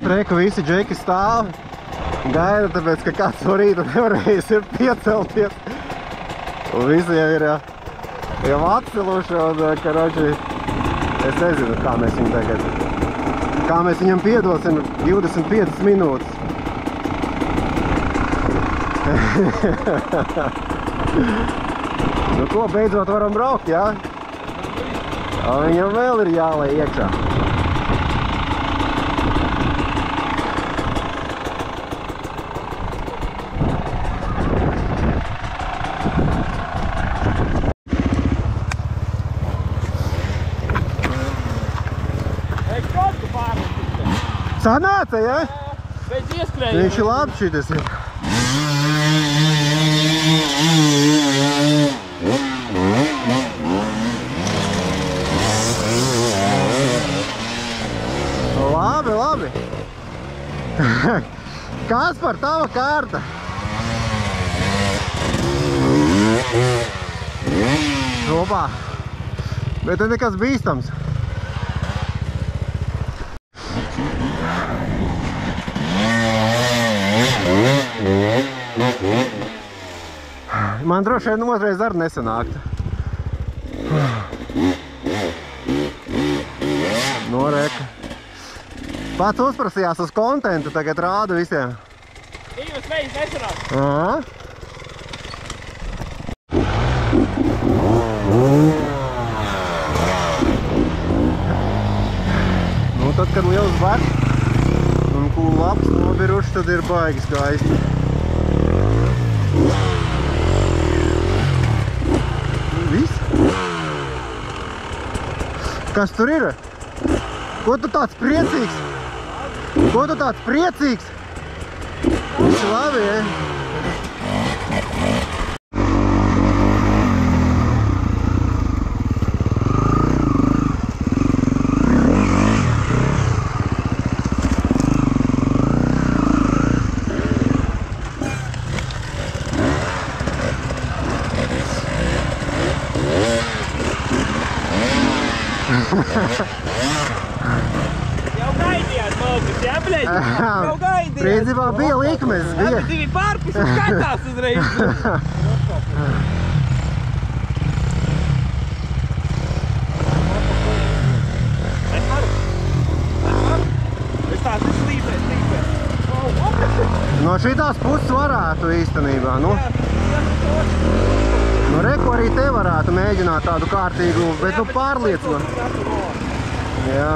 Reku visi džeki stāv. Gaida, tāpēc, ka kāds no rīta nevarējis ir piecelties. Un visi jau ir jau atceluši un, karoči, es nezinu, kā mēs viņu tagad, kā mēs viņam piedosim 25 minūtes. Nu ko, beidzot varam braukt, jā? Un viņam vēl ir jālai iekšā. Sanāca, ja? Pēc ieskrējuma. Viņš ir labi šitas ir. Labi, labi. Kaspar, tava kārta. Opā. Bet te nekas bīstams. Man droši vien otrais arī nesanāktu. Noreka. Pats uzprasījās uz kontentu, tagad rādu visiem. Divas veids nesanāk. Aha. Nu, tad, kad liels bars un kūl labs nobiruši, tad ir baigi skaisti. Viss? Kas tur ir? Ko tu tāds priecīgs? Ko tu tāds priecīgs? Viss labi, ja? Jau gaidījāt malkus, jā, bļeģi? Jau gaidījāt. Principā bija likmes. Abi divi pārpus un skatās uzreiz. Es varu. Es tās slīpē. No šitās puses varētu īstenībā, nu. Nu, reku arī te varētu mēģināt tādu kārtīgu, bet nu pārliecināt. Jā.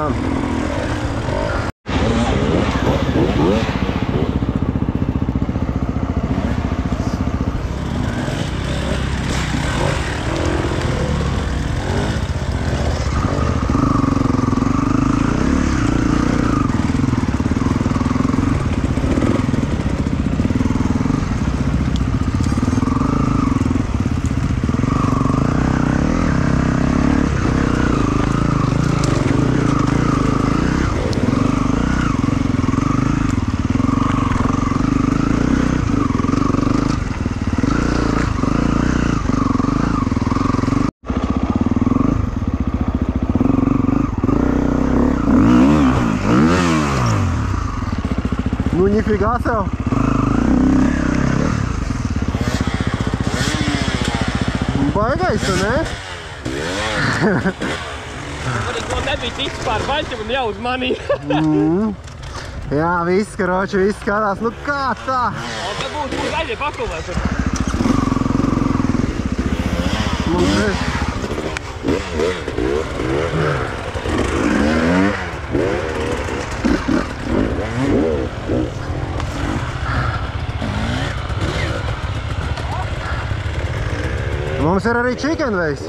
Nu, nifigā sev. Baigais, tu ne? To nebija tiks pār baļķam un jau uz mani. Jā, viss, karoči, viss skatās. Nu, kā tā? Un tad būs zaļie pakulēs. Mums ir. Mums ir arī chicken veids.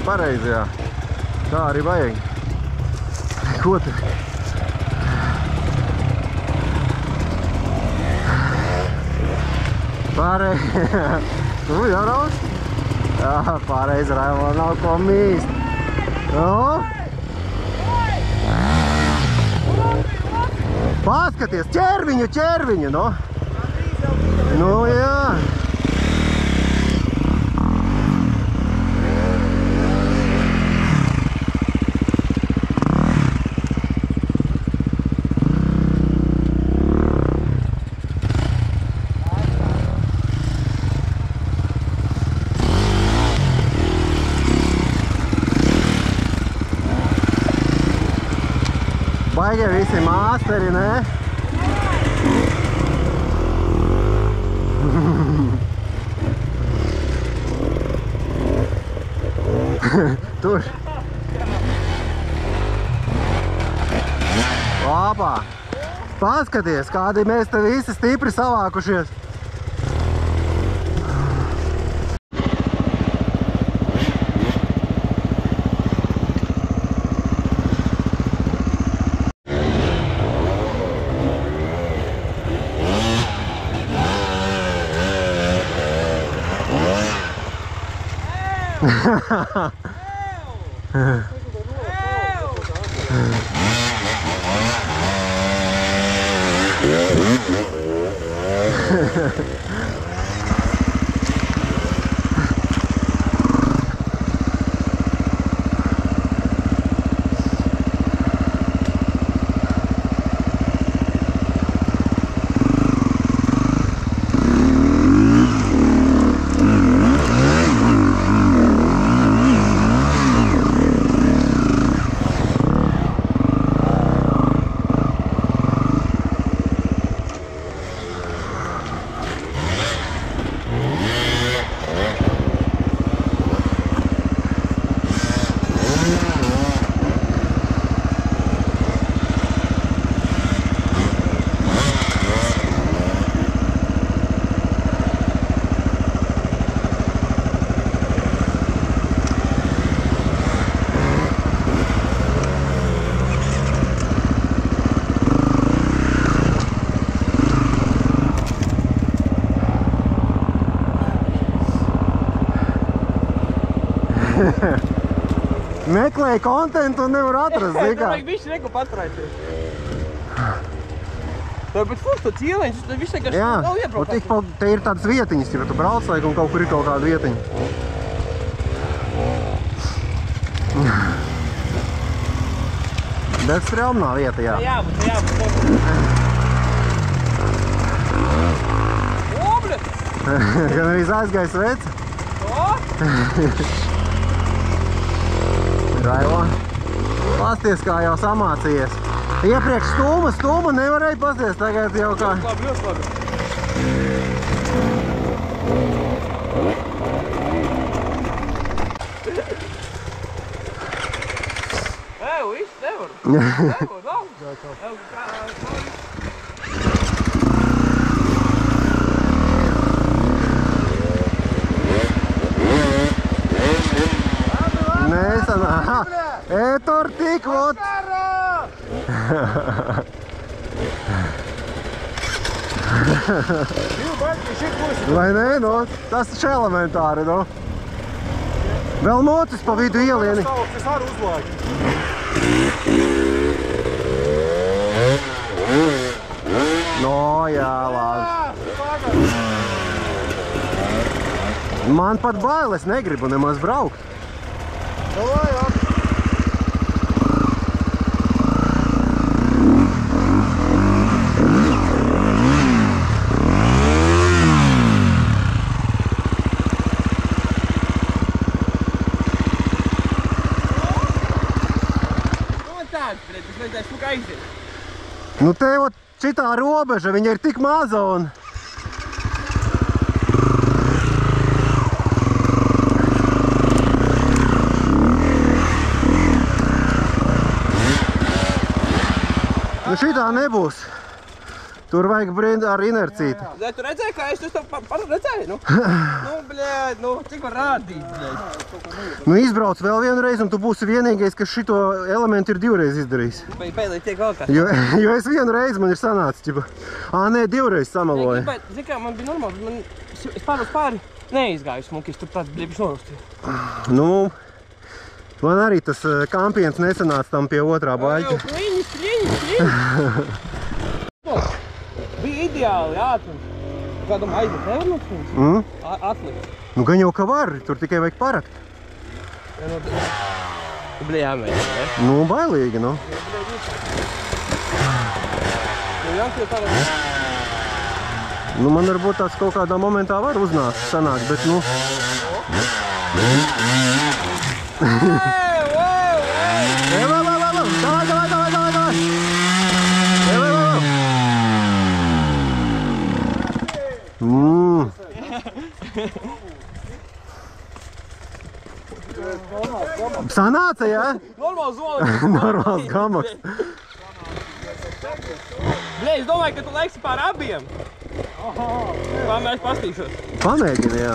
Pareizi, jā. Tā arī vajag. Ko tu? Pareizi. Tu jau raust? Jā, pareizi, Raimond, nav ko mīst. Nu? Paskaties, ķerviņu, no? Nu, jā. svaigie visi māsteri, ne? Tur. Lāpā. Paskaties, kādi mēs te visi stipri savākušies. Meklēju kontentu un nevar atrast, zini kā? Vajag visu neko paturēties. Tā bet furs to ķieleņš, tad viss vienkārši nav iebraukāt. Jā, un te ir tādas vietiņas, ja tu brauc laik un kaut kur ir kaut kāda vietiņa. Bet strelmnā vieta, jā. Jābūt. Obļa! Gan arī aizgājis veci. Railo. Pasties, kā jau samācījies. Iepriekš stūma nevarēja pasties, tagad jau kā... Ļoti labi. Viss nevar. Nevar, nav. Aha, tur tik vot. Vai nē, nu, tas taču elementāri, nu. Vēl mocis pa vidu ielieni. Es varu uzlaikt. No, jā, labi. Man pat bail, es negribu nemaz braukt. Davai, jā. Nu te jau šitā robeža, viņa ir tik maza un... Nu šitā nebūs. Tur vajag ar inercīti. Tu redzēji, kā es to redzēju? Nu, bļēd, cik var rādīt, bļēd. Nu izbrauc vēl vienu reizi un tu būsi vienīgais, kas šito elementu ir divreiz izdarījis. Pēdēji tiek vēl kāds. Jo es vienu reizi man ir sanācis, ķipa. Nē, divreiz samaloju. Zini kā, man bija normāli, es pāri neizgāju smuki, es tur tāds bļēbišķi norustīju. Nu, man arī tas kampiens nesanāca tam pie otrā baļķa. Kliņas. Bija ideāli, ātrums. Kādam aiziet nevar no kliņas? Atlikt. Nu, gan jau ka var, tur tikai vajag parakt. Bļē jāmēģina, ne? Nu, bailīgi, nu. Nu, man varbūt tāds kaut kādā momentā var uznākt, sanākt, bet, nu... Davai! Sanāca, jā? Normāls zolis. Normāls gamaks. Bļē, es domāju, ka tu leksi pār abiem. Lai mēs pastīšos. Pamēģini, jā.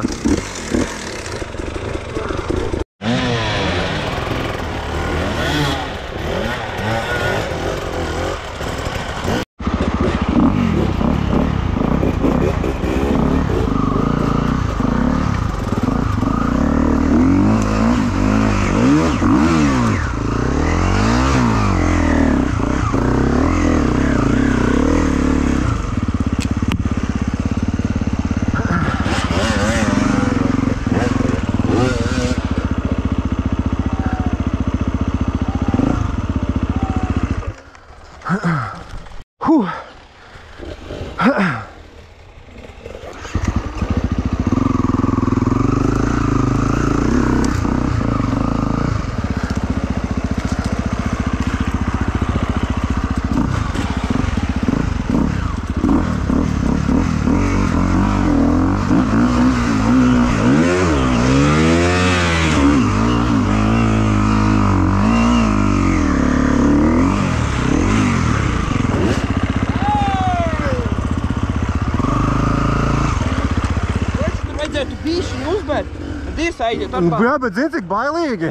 Jā, bet zini, cik bailīgi.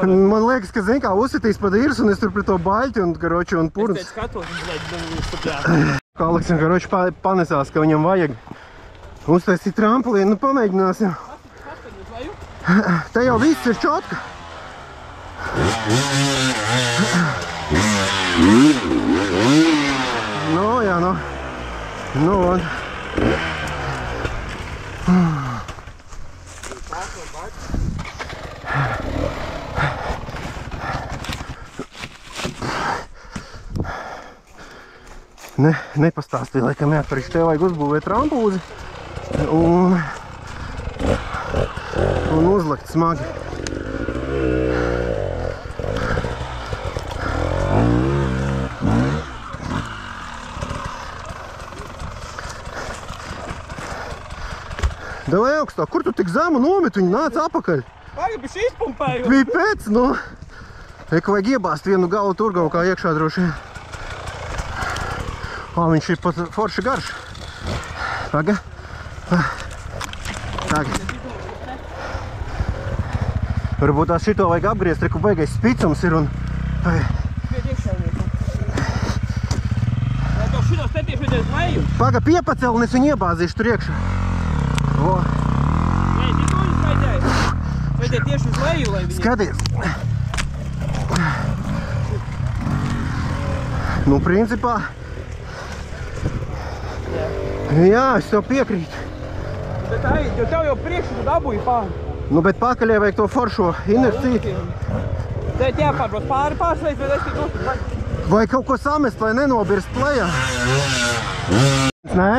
Man liekas, ka zini, kā uzsitīs pa dīrs, un es tur pret to baļķi un, karoči, un purns. Es skatos, un Kā Aleksim, karoči, panesās, ka viņam vajag uztaisīt trampolīnu. Nu, pamēģināsim. Te jau viss ir čotka. Nu, jā, nu. Nu, un. Nepastāstīja, laikam jāatpariši, tev vajag uzbūvēt trampūzi un uzlikt smagi. Davai augstāk, kur tu tik zemu nometi, viņi nāca apakaļ? Vajag bišķi izpumpēju. Bija pēc, nu. Eka vajag iebāzt vienu galu tur kaut kā iekšā droši. Viņš ir pat forši garš. Paga. Tagad. Varbūt tās šito vajag apgriezt, reku beigais spicums ir un... Paga, piepacel, un es viņu iebāzīšu tur iekšā. Nē, tu viņus vajadzēja. Vajadzēja tieši uz leju, lai viņi... Skaties. Nu, principā... Jā, es tev piekrītu. Bet tev jau priekšu dabūja pāri. Nu, bet pakaļē vajag to foršo inerciju. Tēt jāpārbrauc pārslēdz, vai es tik uztur. Vai kaut ko samest, lai nenobirst plejā? Nē?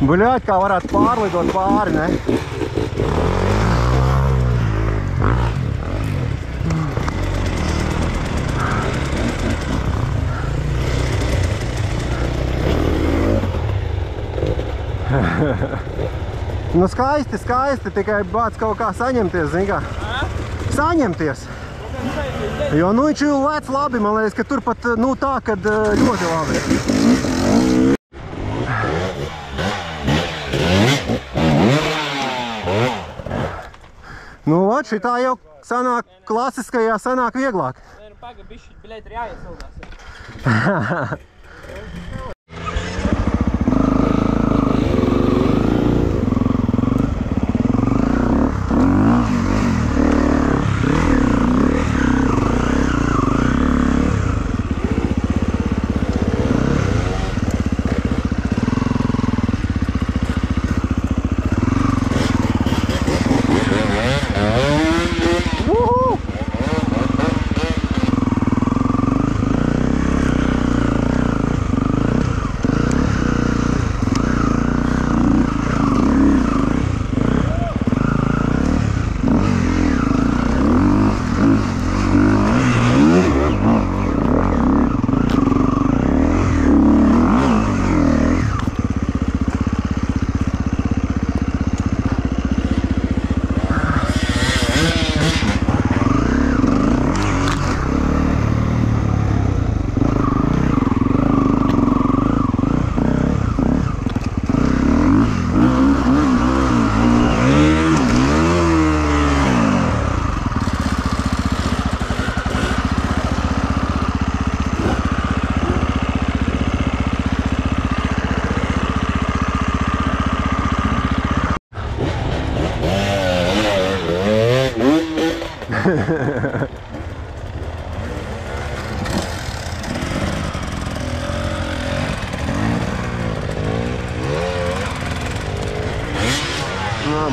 Buļāķi, kā varētu pārlidot pāri, ne? Nu skaisti, tikai bāc kaut kā saņemties, zini kā? Saņemties. Jo nu viņš ir lēc labi, man liekas, ka tur pat, nu tā, kad ļoti labi. Nu, ot, šitā jau sanāk klasiskajā, sanāk vieglāk. Nē, nu paga, bišķi, biļēt ir jāiesildās.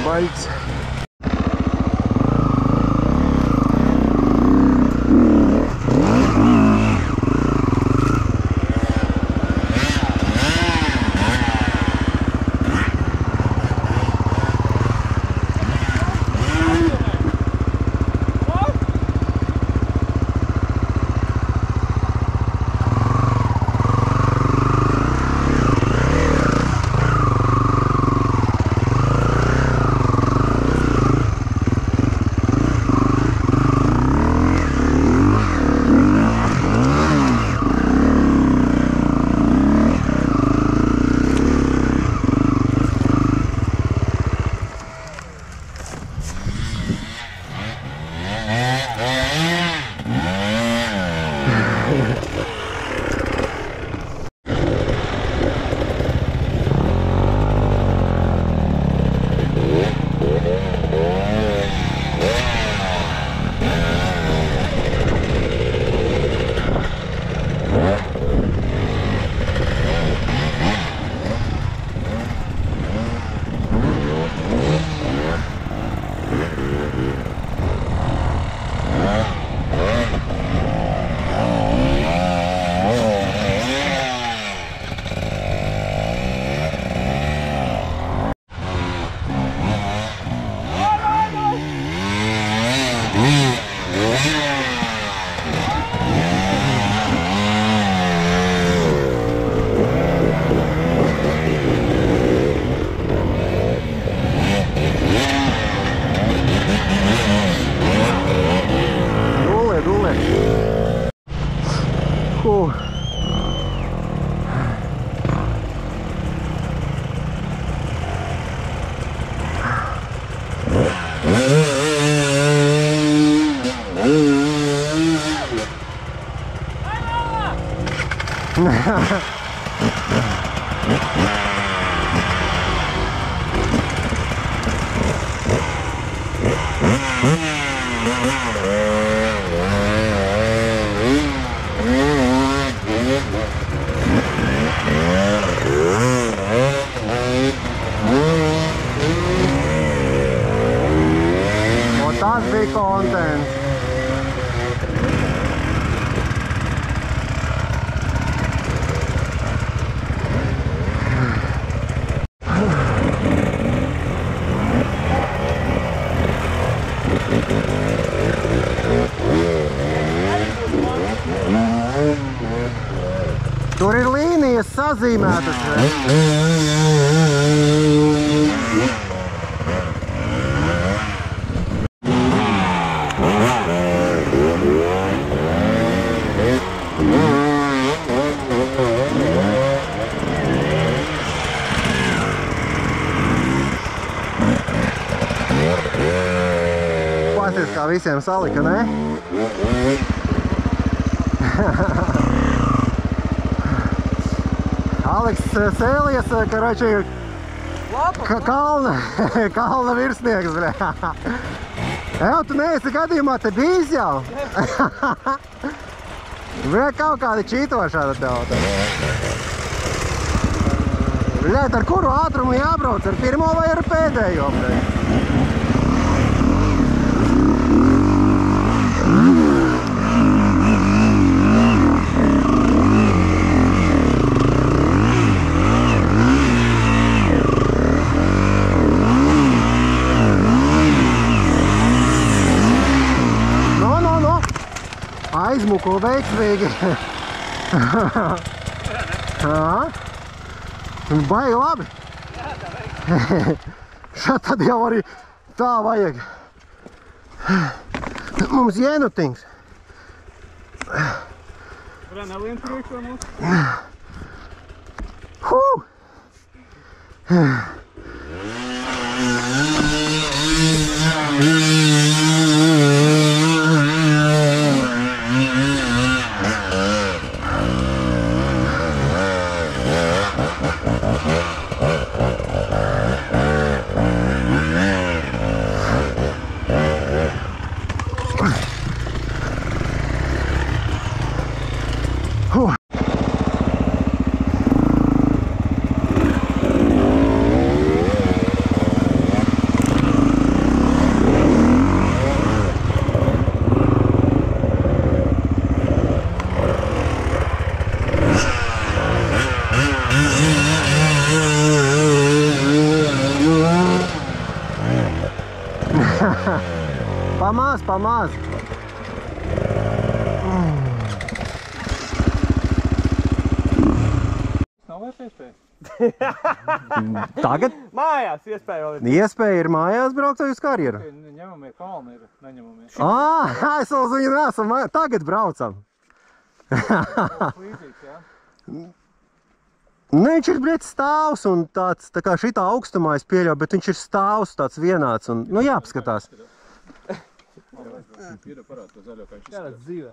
Baigts. Tas bija kontents. Tur ir līnijas sazīmētas. Pasies, kā visiem salika, ne? Aleks Sēlies, karoči, kalna virsnieks, bļā. Evo, tu neesi gadījumā te bijis jau? Bļā, kaut kādi čītošāda tev. Bļā, ar kuru ātrumu jābrauc? Ar pirmo vai ar pēdējo, bļā? Aizmuko veiksmīgi. Baigi labi. Šā tad jau arī tā vajag. Mums jenutings. Varā nelien priekšā mums? Pamāc, pamāc. Nav vairs iespēja. Tagad Mājās iespēja vēl ir. iespēja ir mājās braukt vai uz karjeru? Ņemamie kalni ir, neņemamie. Es uz viņu nesam, tagad braucam. Līdzīgs, jā? Nu, viņš ir, bļet, stāvs un tāds, tā kā šitā augstumā es pieļauju, bet viņš ir stāvs tāds vienāds un, nu, jāpaskatās. Ir parād to zaļo, kā viņš Jāredz dzīve.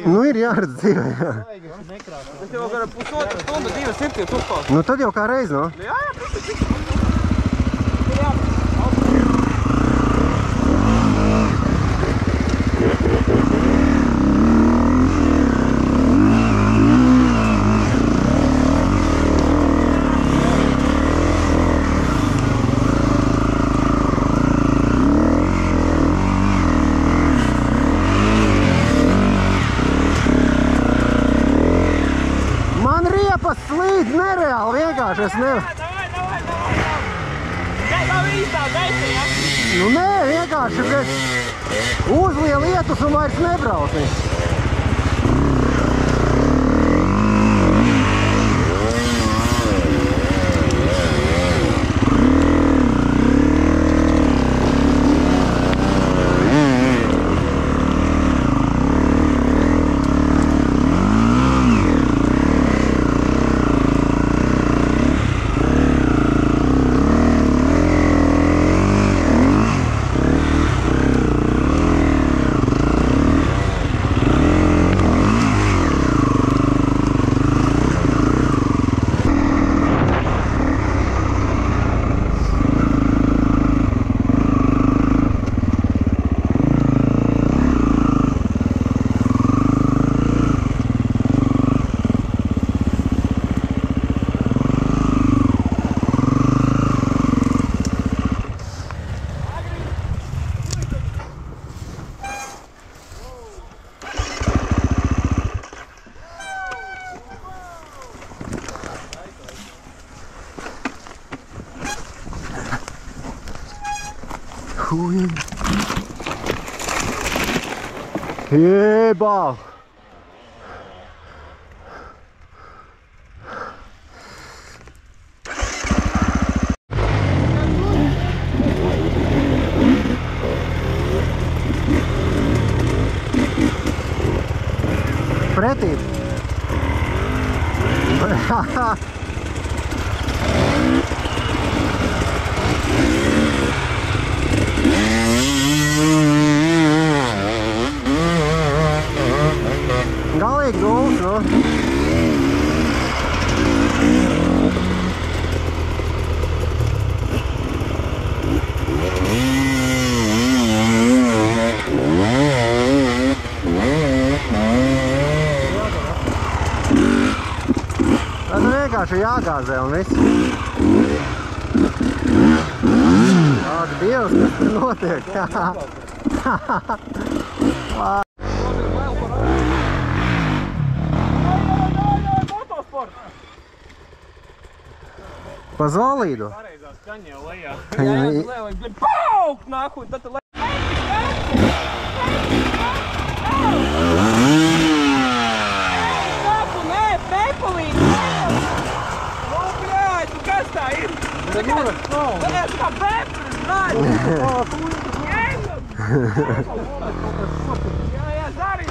Nu, ir jāredz dzīvē, jā. Es jau varu pusotru stundu, 2 septītes uzpāst. Nu, tad jau kā reiz, no? Jā, slīd nereāli vienkārši, es nevaru. davai. Nav īstā gaisa, jā? Nu nē, vienkārši, bet uzliel lietus un vairs nebrauc. Jebā! Pretī! Galīgi gults, nu. Tad vienkārši jāgāzē un viss. Ak, Dievs, kas tur notiek? Pa zolīdu? Pareizā skaņa jau lejā. Jā, vajag paukt nāku, tad tu lejā. Nāku, nē, nepalīdz. Nu, bļāj, tu kas tā ir? Tas kā bepris, brāļ. Jā, Zārīt.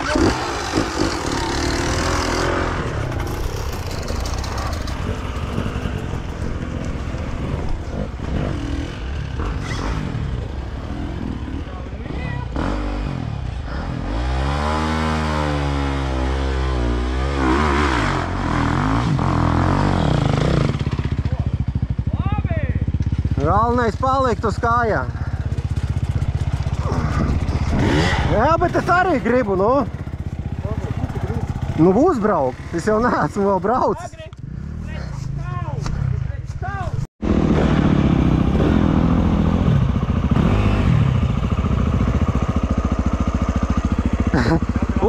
Galvenais palikt uz kājām. Jā, bet es arī gribu, nu. Nu, uzbraukt. Es jau neesmu vēl braucis.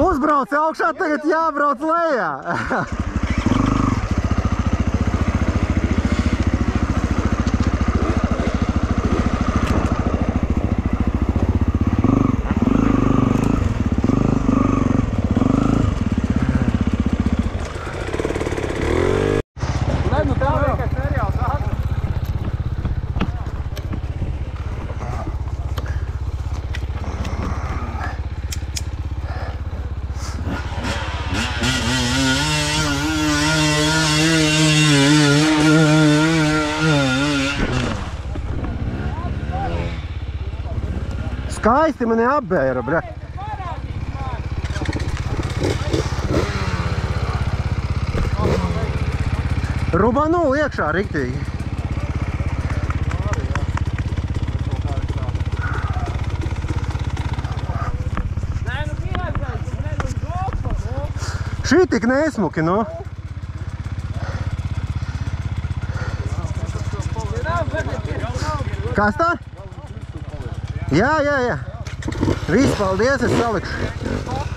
Uzbrauc augšā, tagad jābrauc lejā. Skaisti mani apbēra, bļa. Rubanu iekšā riktīgi. Šī tik nesmuki, nu. Kas tā? Jā. Viss, paldies, es salikšu.